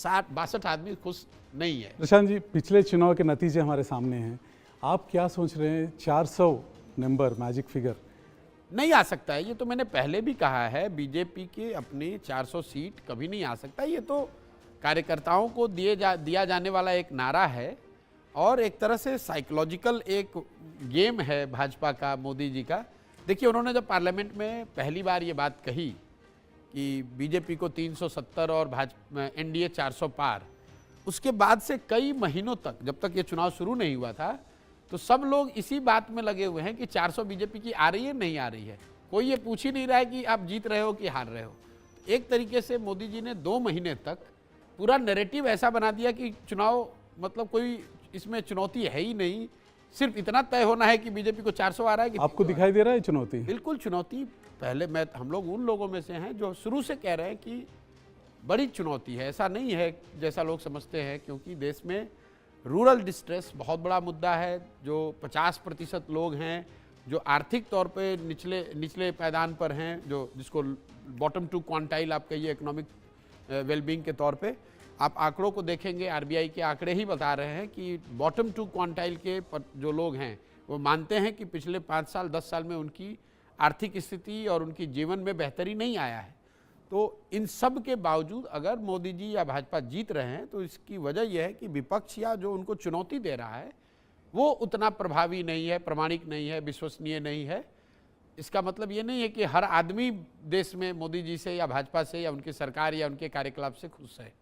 60-62 आदमी खुश नहीं है। प्रशांत जी, पिछले चुनाव के नतीजे हमारे सामने हैं, आप क्या सोच रहे हैं? 400 नंबर मैजिक फिगर नहीं आ सकता है, ये तो मैंने पहले भी कहा है, बीजेपी की अपनी 400 सीट कभी नहीं आ सकता। ये तो कार्यकर्ताओं को दिया जाने वाला एक नारा है और एक तरह से साइकोलॉजिकल एक गेम है भाजपा का, मोदी जी का। देखिए, उन्होंने जब पार्लियामेंट में पहली बार ये बात कही कि बीजेपी को 370 और भाजपा एनडीए 400 पार, उसके बाद से कई महीनों तक, जब तक ये चुनाव शुरू नहीं हुआ था, तो सब लोग इसी बात में लगे हुए हैं कि 400 बीजेपी की आ रही है नहीं आ रही है। कोई ये पूछ ही नहीं रहा है कि आप जीत रहे हो कि हार रहे हो। एक तरीके से मोदी जी ने 2 महीने तक पूरा नैरेटिव ऐसा बना दिया कि चुनाव मतलब कोई इसमें चुनौती है ही नहीं, सिर्फ इतना तय होना है कि बीजेपी को 400 आ रहा है कि आपको दिखाई दे रहा है चुनौती? बिल्कुल चुनौती। पहले हम लोग उन लोगों में से हैं जो शुरू से कह रहे हैं कि बड़ी चुनौती है, ऐसा नहीं है जैसा लोग समझते हैं, क्योंकि देश में रूरल डिस्ट्रेस बहुत बड़ा मुद्दा है। जो 50% लोग हैं जो आर्थिक तौर पे निचले पायदान पर हैं, जो जिसको बॉटम टू क्वांटाइल आप कहिए इकोनॉमिक वेलबींग के तौर पे, आप आंकड़ों को देखेंगे, आरबीआई के आंकड़े ही बता रहे हैं कि बॉटम टू क्वांटाइल के जो लोग हैं वो मानते हैं कि पिछले 5 साल 10 साल में उनकी आर्थिक स्थिति और उनकी जीवन में बेहतरी नहीं आया है। तो इन सब के बावजूद अगर मोदी जी या भाजपा जीत रहे हैं तो इसकी वजह यह है कि विपक्ष या जो उनको चुनौती दे रहा है वो उतना प्रभावी नहीं है, प्रामाणिक नहीं है, विश्वसनीय नहीं है। इसका मतलब ये नहीं है कि हर आदमी देश में मोदी जी से या भाजपा से या उनकी सरकार या उनके कार्यकलाप से खुश है।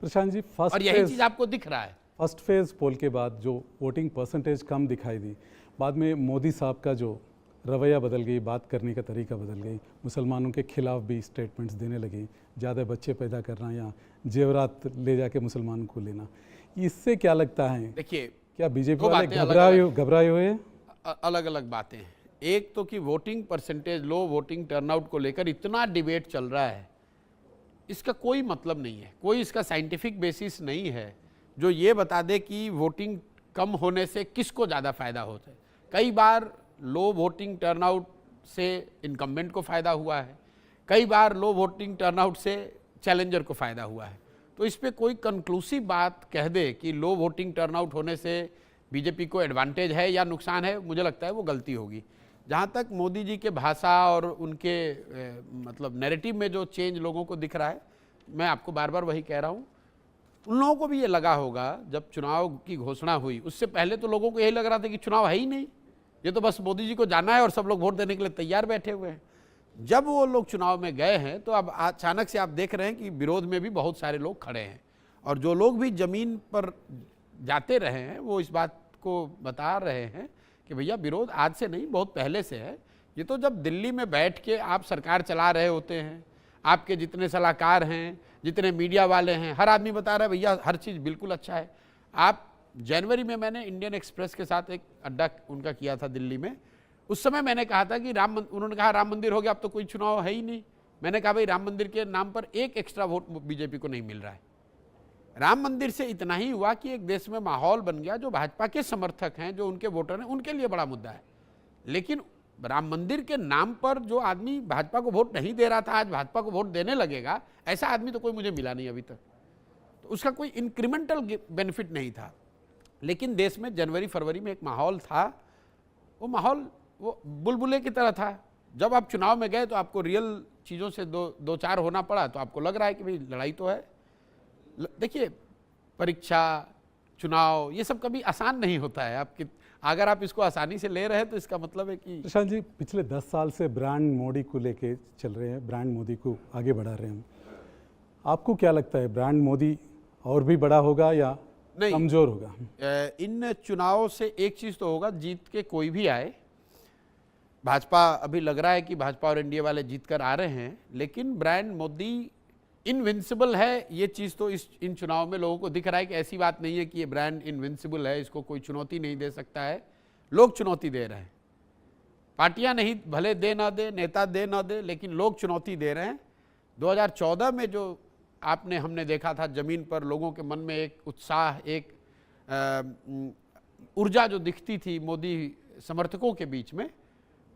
प्रशांत जी, और यही चीज़ आपको दिख रहा है। फर्स्ट फेज पोल के बाद जो वोटिंग परसेंटेज कम दिखाई दी, बाद में मोदी साहब का जो रवैया बदल गई, बात करने का तरीका बदल गई, मुसलमानों के खिलाफ भी स्टेटमेंट्स देने लगी, ज़्यादा बच्चे पैदा करना या जेवरात ले जाके मुसलमानों को लेना, इससे क्या लगता है? देखिए, क्या बीजेपी वाले घबराए हुए हैं? अलग अलग बातें हैं। एक तो कि वोटिंग परसेंटेज, लो वोटिंग टर्नआउट को लेकर इतना डिबेट चल रहा है, इसका कोई मतलब नहीं है, कोई इसका साइंटिफिक बेसिस नहीं है जो ये बता दे कि वोटिंग कम होने से किसको ज़्यादा फायदा होता है। कई बार लो वोटिंग टर्नआउट से इनकम्बेंट को फ़ायदा हुआ है, कई बार लो वोटिंग टर्नआउट से चैलेंजर को फ़ायदा हुआ है। तो इस पर कोई कंक्लूसिव बात कह दे कि लो वोटिंग टर्नआउट होने से बीजेपी को एडवांटेज है या नुकसान है, मुझे लगता है वो गलती होगी। जहाँ तक मोदी जी के भाषा और उनके मतलब नैरेटिव में जो चेंज लोगों को दिख रहा है, मैं आपको बार बार वही कह रहा हूँ, उन लोगों को भी ये लगा होगा जब चुनाव की घोषणा हुई, उससे पहले तो लोगों को यही लग रहा था कि चुनाव है ही नहीं, ये तो बस मोदी जी को जाना है और सब लोग वोट देने के लिए तैयार बैठे हुए हैं। जब वो लोग चुनाव में गए हैं तो अब अचानक से आप देख रहे हैं कि विरोध में भी बहुत सारे लोग खड़े हैं, और जो लोग भी जमीन पर जाते रहे हैं वो इस बात को बता रहे हैं कि भैया विरोध आज से नहीं, बहुत पहले से है। ये तो जब दिल्ली में बैठ के आप सरकार चला रहे होते हैं, आपके जितने सलाहकार हैं, जितने मीडिया वाले हैं, हर आदमी बता रहा है भैया हर चीज़ बिल्कुल अच्छा है। आप जनवरी में मैंने इंडियन एक्सप्रेस के साथ एक अड्डा उनका किया था दिल्ली में, उस समय मैंने कहा था कि उन्होंने कहा राम मंदिर हो गया, अब तो कोई चुनाव है ही नहीं। मैंने कहा भाई राम मंदिर के नाम पर एक एक्स्ट्रा वोट बीजेपी को नहीं मिल रहा है। राम मंदिर से इतना ही हुआ कि एक देश में माहौल बन गया, जो भाजपा के समर्थक हैं, जो उनके वोटर हैं, उनके लिए बड़ा मुद्दा है। लेकिन राम मंदिर के नाम पर जो आदमी भाजपा को वोट नहीं दे रहा था, आज भाजपा को वोट देने लगेगा, ऐसा आदमी तो कोई मुझे मिला नहीं अभी तक। तो उसका कोई इंक्रीमेंटल बेनिफिट नहीं था। लेकिन देश में जनवरी फरवरी में एक माहौल था, वो माहौल वो बुलबुले की तरह था। जब आप चुनाव में गए तो आपको रियल चीज़ों से दो चार होना पड़ा, तो आपको लग रहा है कि भाई लड़ाई तो है। देखिए, परीक्षा, चुनाव, ये सब कभी आसान नहीं होता है। अगर आप इसको आसानी से ले रहे हैं तो इसका मतलब है कि प्रशांत जी, पिछले 10 साल से ब्रांड मोदी को लेके चल रहे हैं, ब्रांड मोदी को आगे बढ़ा रहे हैं। आपको क्या लगता है, ब्रांड मोदी और भी बड़ा होगा या नहीं कमजोर होगा? इन चुनावों से एक चीज़ तो होगा, जीत के कोई भी आए, भाजपा अभी लग रहा है कि भाजपा और एनडीए वाले जीत कर आ रहे हैं, लेकिन ब्रांड मोदी इनविंसिबल है, ये चीज़ तो इन चुनाव में लोगों को दिख रहा है कि ऐसी बात नहीं है कि ये ब्रांड इनविंसिबल है, इसको कोई चुनौती नहीं दे सकता है। लोग चुनौती दे रहे हैं, पार्टियां नहीं भले दे ना दे, नेता दे ना दे, लेकिन लोग चुनौती दे रहे हैं। 2014 में जो हमने देखा था, जमीन पर लोगों के मन में एक उत्साह, एक ऊर्जा जो दिखती थी मोदी समर्थकों के बीच में,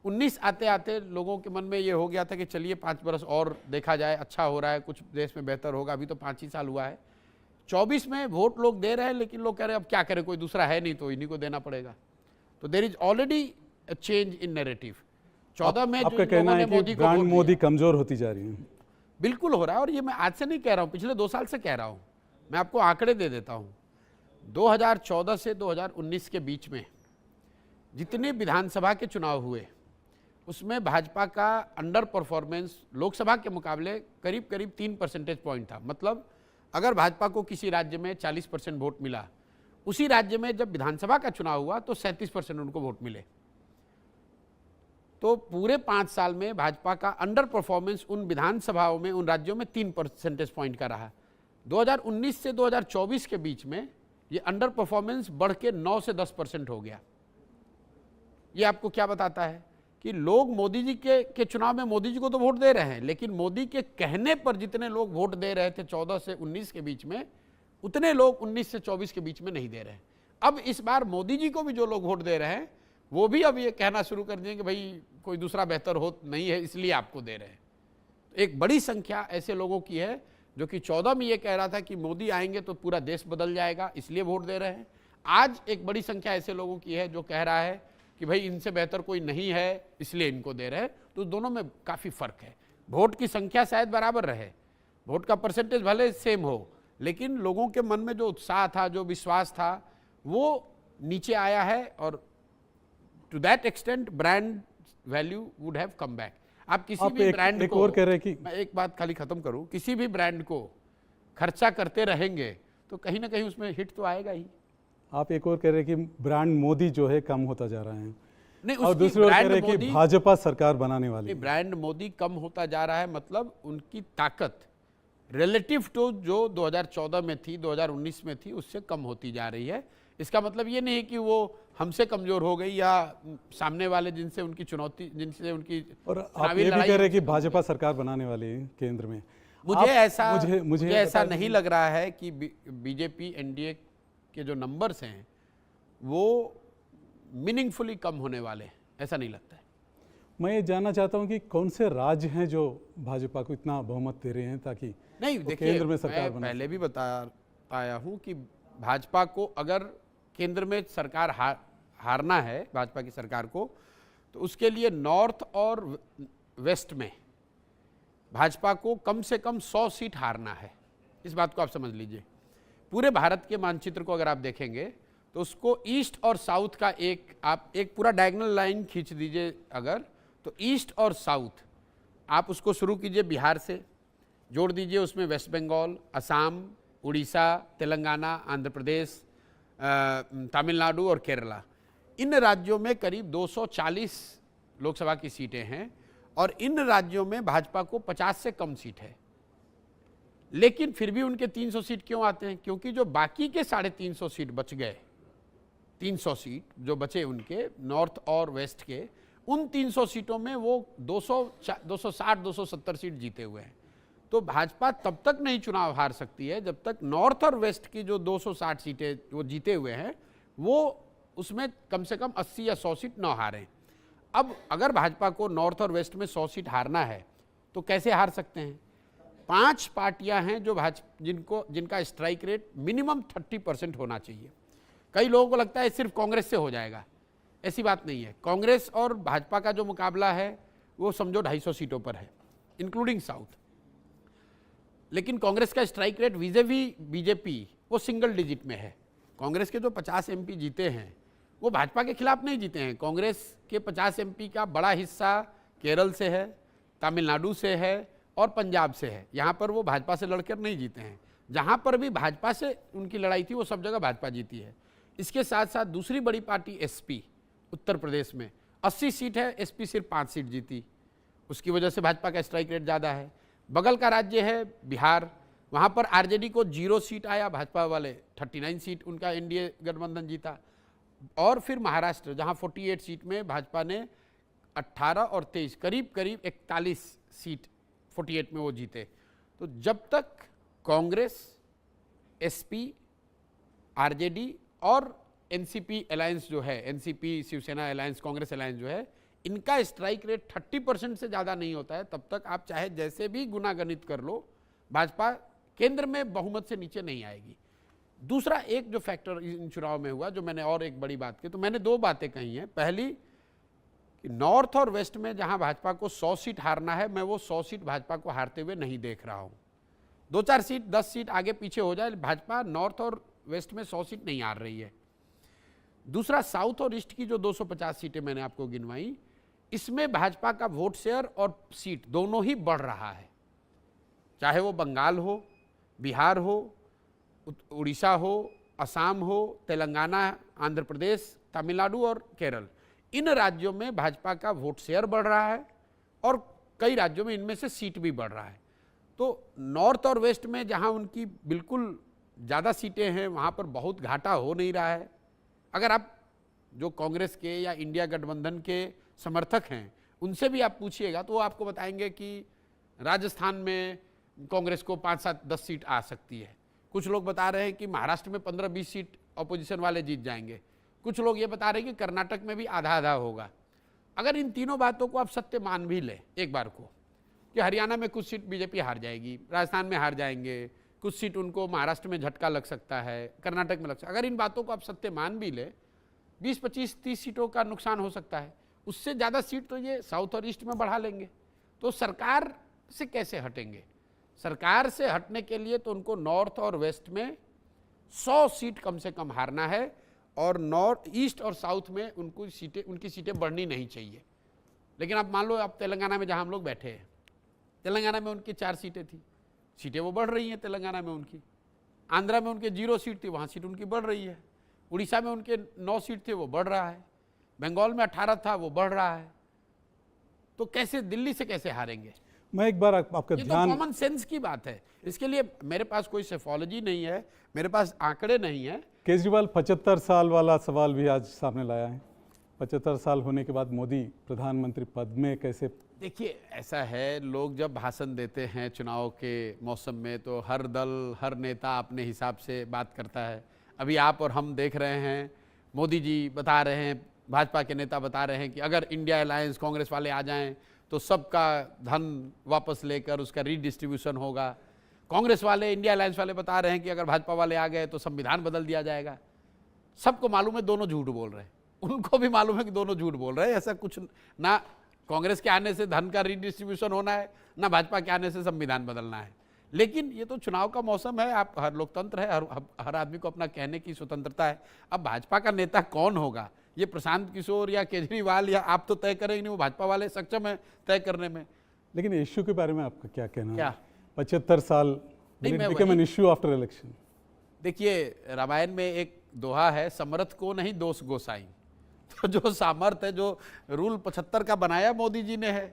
19 आते आते लोगों के मन में ये हो गया था कि चलिए 5 बरस और देखा जाए, अच्छा हो रहा है, कुछ देश में बेहतर होगा। अभी तो 5 ही साल हुआ है, 24 में वोट लोग दे रहे हैं, लेकिन लोग कह रहे हैं अब क्या करें, कोई दूसरा है नहीं तो इन्हीं को देना पड़ेगा। तो there is already a change in narrative. 14 में आपका कहना है कि ब्रांड मोदी कमजोर होती जा रही है? बिल्कुल हो रहा है, और ये मैं आज से नहीं कह रहा हूं, पिछले 2 साल से कह रहा हूं। मैं आपको आंकड़े दे देता हूं। 2014 से 2019 के बीच में जितने विधानसभा के चुनाव हुए उसमें भाजपा का अंडर परफॉर्मेंस लोकसभा के मुकाबले करीब करीब 3 परसेंटेज पॉइंट था। मतलब अगर भाजपा को किसी राज्य में 40% वोट मिला, उसी राज्य में जब विधानसभा का चुनाव हुआ तो 37% उनको वोट मिले। तो पूरे 5 साल में भाजपा का अंडर परफॉर्मेंस उन विधानसभाओं में, उन राज्यों में 3 परसेंटेज पॉइंट का रहा। 2019 से 2024 के बीच में ये अंडर परफॉर्मेंस बढ़ के 9 से 10% हो गया। ये आपको क्या बताता है कि लोग मोदी जी के चुनाव में मोदी जी को तो वोट दे रहे हैं, लेकिन मोदी के कहने पर जितने लोग वोट दे रहे थे 14 से 19 के बीच में, उतने लोग 19 से 24 के बीच में नहीं दे रहे हैं। अब इस बार मोदी जी को भी जो लोग वोट दे रहे हैं वो भी अब ये कहना शुरू कर दिए कि भाई कोई दूसरा बेहतर हो नहीं है, इसलिए आपको दे रहे हैं। एक बड़ी संख्या ऐसे लोगों की है जो कि 14 में ये कह रहा था कि मोदी आएंगे तो पूरा देश बदल जाएगा, इसलिए वोट दे रहे हैं। आज एक बड़ी संख्या ऐसे लोगों की है जो कह रहा है कि भाई इनसे बेहतर कोई नहीं है, इसलिए इनको दे रहे हैं। तो दोनों में काफ़ी फर्क है। वोट की संख्या शायद बराबर रहे, वोट का परसेंटेज भले सेम हो, लेकिन लोगों के मन में जो उत्साह था, जो विश्वास था, वो नीचे आया है। और to that extent brand value would have come back. आप किसी भी ब्रांड को, और कह रहे कि मैं एक बात खाली खत्म करूं, किसी भी ब्रांड को खर्चा करते रहेंगे तो कहीं ना कहीं उसमें हिट तो आएगा ही। आप एक और कह रहे हैं कि ब्रांड मोदी जो है कम होता जा रहा है, नहीं, और दूसरी ओर कह रहे हैं कि भाजपा सरकार बनाने वाली है। ब्रांड मोदी कम होता जा रहा है, मतलब उनकी ताकत रिलेटिव टू जो 2014 में थी, 2019 में थी, उससे कम होती जा रही है। इसका मतलब ये नहीं कि वो हमसे कमजोर हो गई या सामने वाले जिनसे उनकी चुनौती, जिनसे उनकी। और आप ये भी कह रहे हैं कि भाजपा सरकार बनाने वाली है केंद्र में। मुझे ऐसा नहीं लग रहा है कि बीजेपी एनडीए के जो नंबर्स हैं वो मीनिंगफुली कम होने वाले, ऐसा नहीं लगता है। मैं ये जानना चाहता हूं कि कौन से राज्य हैं जो भाजपा को इतना बहुमत दे रहे हैं ताकि नहीं, देखिए, केंद्र में सरकार बने। पहले भी बता आया हूं कि भाजपा को अगर केंद्र में सरकार हारना है, भाजपा की सरकार को, तो उसके लिए नॉर्थ और वेस्ट में भाजपा को कम से कम 100 सीट हारना है। इस बात को आप समझ लीजिए। पूरे भारत के मानचित्र को अगर आप देखेंगे तो उसको ईस्ट और साउथ का आप एक पूरा डायगोनल लाइन खींच दीजिए अगर, तो ईस्ट और साउथ आप उसको शुरू कीजिए बिहार से, जोड़ दीजिए उसमें वेस्ट बंगाल, असम, उड़ीसा, तेलंगाना, आंध्र प्रदेश, तमिलनाडु और केरला। इन राज्यों में करीब 240 लोकसभा की सीटें हैं और इन राज्यों में भाजपा को 50 से कम सीट है। लेकिन फिर भी उनके 300 सीट क्यों आते हैं? क्योंकि जो बाकी के 350 सीट बच गए, 300 सीट जो बचे उनके नॉर्थ और वेस्ट के, उन 300 सीटों में वो 260-270 सीट जीते हुए हैं। तो भाजपा तब तक नहीं चुनाव हार सकती है जब तक नॉर्थ और वेस्ट की जो 260 सीटें वो जीते हुए हैं, वो उसमें कम से कम 80 या 100 सीट न हारें। अब अगर भाजपा को नॉर्थ और वेस्ट में 100 सीट हारना है तो कैसे हार सकते हैं? 5 पार्टियां हैं जो जिनका स्ट्राइक रेट मिनिमम 30% होना चाहिए। कई लोगों को लगता है सिर्फ कांग्रेस से हो जाएगा, ऐसी बात नहीं है। कांग्रेस और भाजपा का जो मुकाबला है वो समझो 250 सीटों पर है, इंक्लूडिंग साउथ। लेकिन कांग्रेस का स्ट्राइक रेट विज़ेवी बीजेपी वो सिंगल डिजिट में है। कांग्रेस के जो 50 एमपी जीते हैं वो भाजपा के खिलाफ नहीं जीते हैं। कांग्रेस के 50 एमपी का बड़ा हिस्सा केरल से है, तमिलनाडु से है और पंजाब से है। यहाँ पर वो भाजपा से लड़कर नहीं जीते हैं। जहाँ पर भी भाजपा से उनकी लड़ाई थी वो सब जगह भाजपा जीती है। इसके साथ साथ दूसरी बड़ी पार्टी एसपी, उत्तर प्रदेश में 80 सीट है, एसपी सिर्फ 5 सीट जीती। उसकी वजह से भाजपा का स्ट्राइक रेट ज़्यादा है। बगल का राज्य है बिहार, वहाँ पर आरजेडी को 0 सीट आया, भाजपा वाले 39 सीट उनका एनडीए गठबंधन जीता। और फिर महाराष्ट्र जहाँ 48 सीट में भाजपा ने 18 और 23 करीब 41 सीट 48 में वो जीते। तो जब तक कांग्रेस, एसपी, आरजेडी और एनसीपी अलायंस जो है, NCP Shiv Sena alliance, Congress alliance जो है, इनका स्ट्राइक रेट 30% से ज़्यादा नहीं होता है, तब तक आप चाहे जैसे भी गुना गणित कर लो, भाजपा केंद्र में बहुमत से नीचे नहीं आएगी। दूसरा एक जो फैक्टर इन चुनाव में हुआ, जो मैंने और एक बड़ी बात की, तो मैंने दो बातें कही हैं। पहली, कि नॉर्थ और वेस्ट में जहां भाजपा को 100 सीट हारना है, मैं वो 100 सीट भाजपा को हारते हुए नहीं देख रहा हूं। 2-4 सीट 10 सीट आगे पीछे हो जाए, भाजपा नॉर्थ और वेस्ट में 100 सीट नहीं हार रही है। दूसरा, साउथ और ईस्ट की जो 250 सीटें मैंने आपको गिनवाई, इसमें भाजपा का वोट शेयर और सीट दोनों ही बढ़ रहा है। चाहे वो बंगाल हो, बिहार हो, उड़ीसा हो, असम हो, तेलंगाना, आंध्र प्रदेश, तमिलनाडु और केरल, इन राज्यों में भाजपा का वोट शेयर बढ़ रहा है और कई राज्यों में इनमें से सीट भी बढ़ रहा है। तो नॉर्थ और वेस्ट में जहां उनकी बिल्कुल ज़्यादा सीटें हैं, वहां पर बहुत घाटा हो नहीं रहा है। अगर आप जो कांग्रेस के या इंडिया गठबंधन के समर्थक हैं उनसे भी आप पूछिएगा तो वो आपको बताएंगे कि राजस्थान में कांग्रेस को 5-7-10 सीट आ सकती है। कुछ लोग बता रहे हैं कि महाराष्ट्र में 15-20 सीट अपोजिशन वाले जीत जाएंगे। कुछ लोग ये बता रहे हैं कि कर्नाटक में भी आधा आधा होगा। अगर इन तीनों बातों को आप सत्य मान भी लें एक बार को, कि हरियाणा में कुछ सीट बीजेपी हार जाएगी, राजस्थान में हार जाएंगे, कुछ सीट उनको महाराष्ट्र में झटका लग सकता है, कर्नाटक में लग सकता है, अगर इन बातों को आप सत्य मान भी ले, 20-25-30 सीटों का नुकसान हो सकता है। उससे ज़्यादा सीट तो ये साउथ और ईस्ट में बढ़ा लेंगे। तो सरकार से कैसे हटेंगे? सरकार से हटने के लिए तो उनको नॉर्थ और वेस्ट में 100 सीट कम से कम हारना है और नॉर्थ, ईस्ट और साउथ में उनकी सीटें बढ़नी नहीं चाहिए। लेकिन आप मान लो, आप तेलंगाना में जहां हम लोग बैठे हैं, तेलंगाना में उनकी 4 सीटें थी, सीटें वो बढ़ रही हैं तेलंगाना में उनकी। आंध्रा में उनके 0 सीट थी, वहाँ सीट उनकी बढ़ रही है। उड़ीसा में उनके 9 सीट थे, वो बढ़ रहा है। बंगाल में 18 था, वो बढ़ रहा है। तो कैसे दिल्ली से कैसे हारेंगे? मैं एक बार आपका ये ध्यान, तो कॉमन सेंस की बात है। इसके लिए मेरे पास कोई सेफोलॉजी नहीं है, मेरे पास आंकड़े नहीं है। केजरीवाल 75 साल वाला सवाल भी आज सामने लाया है। 75 साल होने के बाद मोदी प्रधानमंत्री पद में कैसे? देखिए, ऐसा है, लोग जब भाषण देते हैं चुनाव के मौसम में तो हर दल, हर नेता अपने हिसाब से बात करता है। अभी आप और हम देख रहे हैं, मोदी जी बता रहे हैं, भाजपा के नेता बता रहे हैं कि अगर इंडिया अलायंस कांग्रेस वाले आ जाएं तो सबका धन वापस लेकर उसका रीडिस्ट्रीब्यूशन होगा। कांग्रेस वाले, इंडिया अलायंस वाले बता रहे हैं कि अगर भाजपा वाले आ गए तो संविधान बदल दिया जाएगा। सबको मालूम है दोनों झूठ बोल रहे हैं, उनको भी मालूम है कि दोनों झूठ बोल रहे हैं। ऐसा कुछ ना कांग्रेस के आने से धन का रीडिस्ट्रीब्यूशन होना है, ना भाजपा के आने से संविधान बदलना है। लेकिन ये तो चुनाव का मौसम है, आप हर लोकतंत्र है, हर आदमी को अपना कहने की स्वतंत्रता है। अब भाजपा का नेता कौन होगा, ये प्रशांत किशोर या केजरीवाल या आप तो तय करेंगे नहीं, वो भाजपा वाले सक्षम है तय करने में। लेकिन इश्यू के बारे में आपका क्या कहना क्या? है? 75 साल become an issue after election. देखिए, रामायण में एक दोहा है, समर्थ को नहीं दोष गोसाई। तो जो सामर्थ है, जो रूल 75 का बनाया मोदी जी ने है,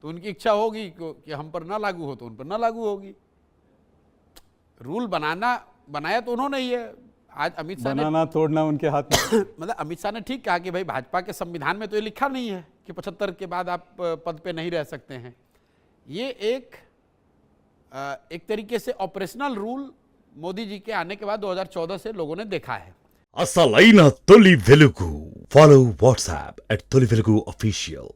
तो उनकी इच्छा होगी कि हम पर ना लागू हो तो उन पर ना लागू होगी। रूल बनाया तो उन्होंने ही है। आज अमित शाह ने बनाना तोड़ना उनके हाथ में मतलब अमित शाह ने ठीक कहा कि भाई भाजपा के संविधान में तो ये लिखा नहीं है कि 75 के बाद आप पद पे नहीं रह सकते हैं। ये एक तरीके से ऑपरेशनल रूल मोदी जी के आने के बाद 2014 से लोगों ने देखा है। అసలైన తొలి వెలుగు. Follow WhatsApp @తొలి వెలుగు official.